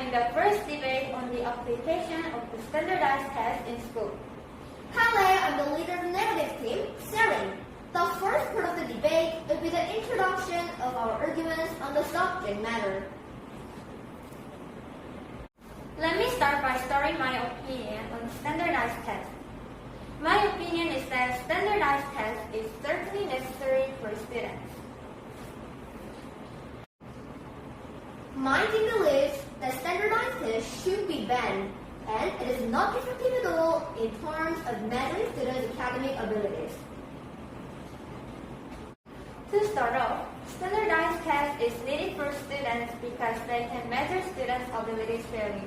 having the first debate on the application of the standardized test in school. Hi, I'm the leader of the narrative team, Sarah. The first part of the debate will be the introduction of our arguments on the subject matter. Let me start by stating my opinion on standardized tests. My opinion is that standardized test is certainly necessary for students. My team believes that standardized tests should be banned, and it is not effective at all in terms of measuring students' academic abilities. To start off, standardized test is needed for students because they can measure students' abilities fairly.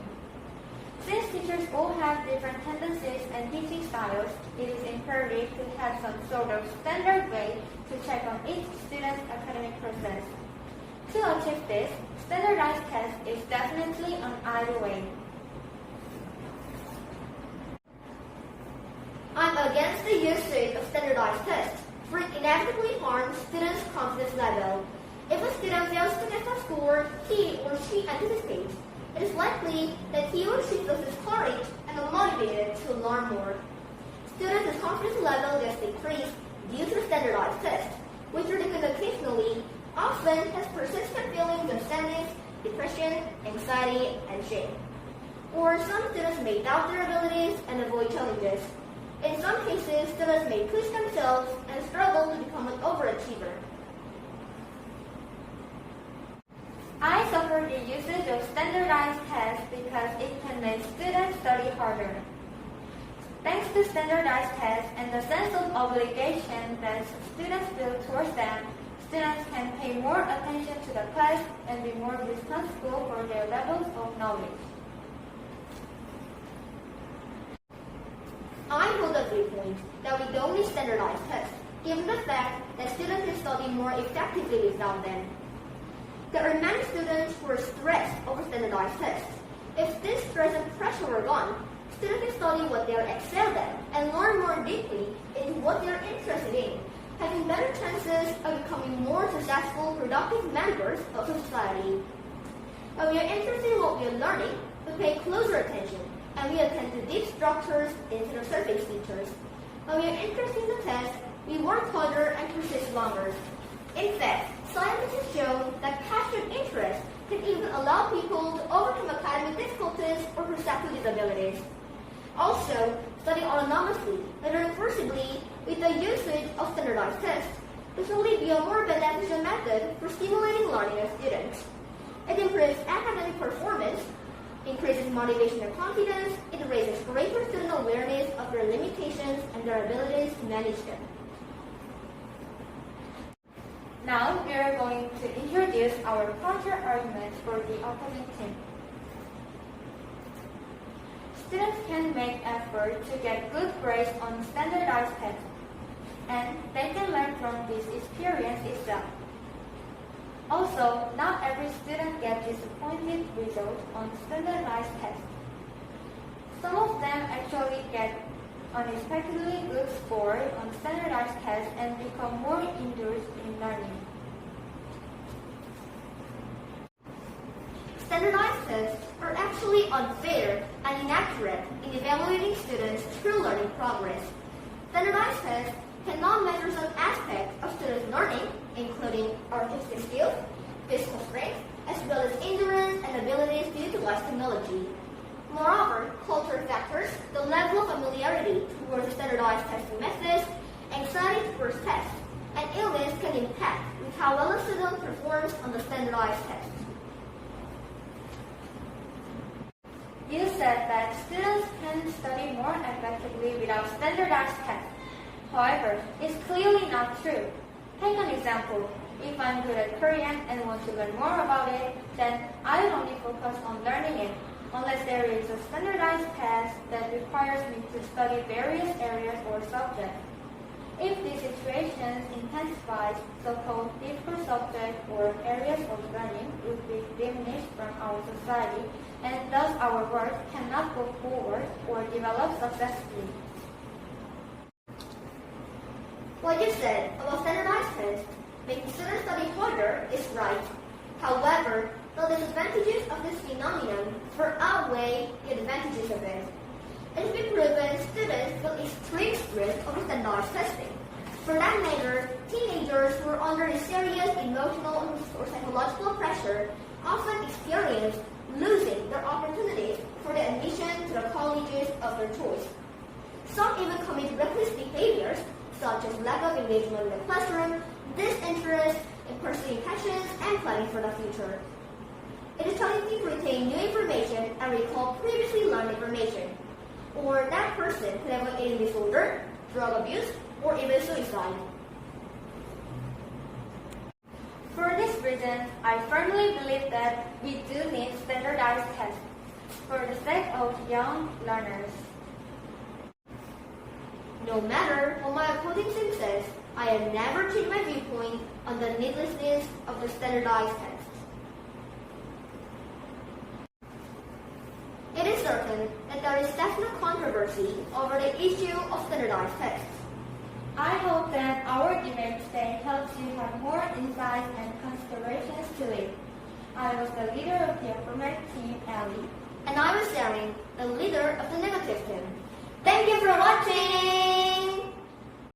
Since teachers all have different tendencies and teaching styles, it is imperative to have some sort of standard way to check on each student's academic process. To achieve this, standardized test is definitely an ideal way. I'm against the usage of standardized tests, for it inevitably harms students' confidence level. If a student fails to get the score he or she anticipates, it is likely that he or she loses courage and are motivated to learn more. Students' confidence level gets decreased due to the standardized test, which are taken occasionally, often has persistent feelings of sadness, depression, anxiety, and shame. Or some students may doubt their abilities and avoid challenges. In some cases, students may push themselves and struggle to become an overachiever. I suffer the usage of standardized tests because it can make students study harder. Thanks to standardized tests and the sense of obligation that students feel towards them, students can pay more attention to the class and be more responsible for their levels of knowledge. I hold the viewpoint that we don't need standardized tests, given the fact that students can study more effectively without them. There are many students who are stressed over standardized tests. If this stress and pressure were gone, students can study what they are excelled at and learn more deeply into what they are interested in, having better chances of becoming more successful, productive members of society. When we are interested in what we are learning, we pay closer attention, and we attend to deep structures instead of surface features. When we are interested in the test, we work harder and persist longer. In fact, science has shown that passion interest can even allow people to overcome academic difficulties or perceptual disabilities. Also, studying autonomously and recursively with the usage of standardized tests will surely be a more beneficial method for stimulating learning of students. It improves academic performance, increases motivation and confidence, it raises greater student awareness of their limitations and their abilities to manage them. Now we are going to introduce our counter arguments for the opposing team. Students can make effort to get good grades on standardized tests, and they can learn from this experience itself. Also, not every student gets disappointed results on standardized tests. Some of them actually get unexpectedly good scores on standardized tests and become more enthused in learning. Standardized tests are actually unfair and inaccurate in evaluating students' true learning progress. Standardized tests cannot measure some aspect of students' learning, including artistic skills, physical strength, as well as endurance and abilities to utilize technology. Moreover, cultural factors, the level of familiarity towards standardized testing methods, anxiety towards tests, and illness can impact with how well a student performs on the standardized test. You said that students can study more effectively without standardized tests. However, it's clearly not true. Take an example. If I'm good at Korean and want to learn more about it, then I will only focus on learning it, unless there is a standardized test that requires me to study various areas or subjects. If these situations intensifies, so-called difficult subjects or areas of learning would be diminished from our society, and thus our work cannot go forward or develop successfully. What you said about standardized tests making students study harder is right. However, the disadvantages of this phenomenon far outweigh the advantages of it. It has been proven students feel extreme stress over standardized testing. For that matter, teenagers who are under a serious emotional or psychological pressure often experience losing their opportunities for the admission to the colleges of their choice. Some even commit reckless behaviors, such as lack of engagement in the classroom, disinterest in pursuing passions, and planning for the future. It is challenging to retain new information and recall previously learned information. Or that person could have an eating disorder, drug abuse, or even suicide. For this reason, I firmly believe that we do need standardized tests for the sake of young learners. No matter what my opposing team says, I have never changed my viewpoint on the needlessness of the standardized test. It is certain that there is definite controversy over the issue of standardized tests. I hope that our debate today helps you have more insights and considerations to it. I was the leader of the affirmative team, Ellie. And I was Sharon, the leader of the negative team. Thank you for watching!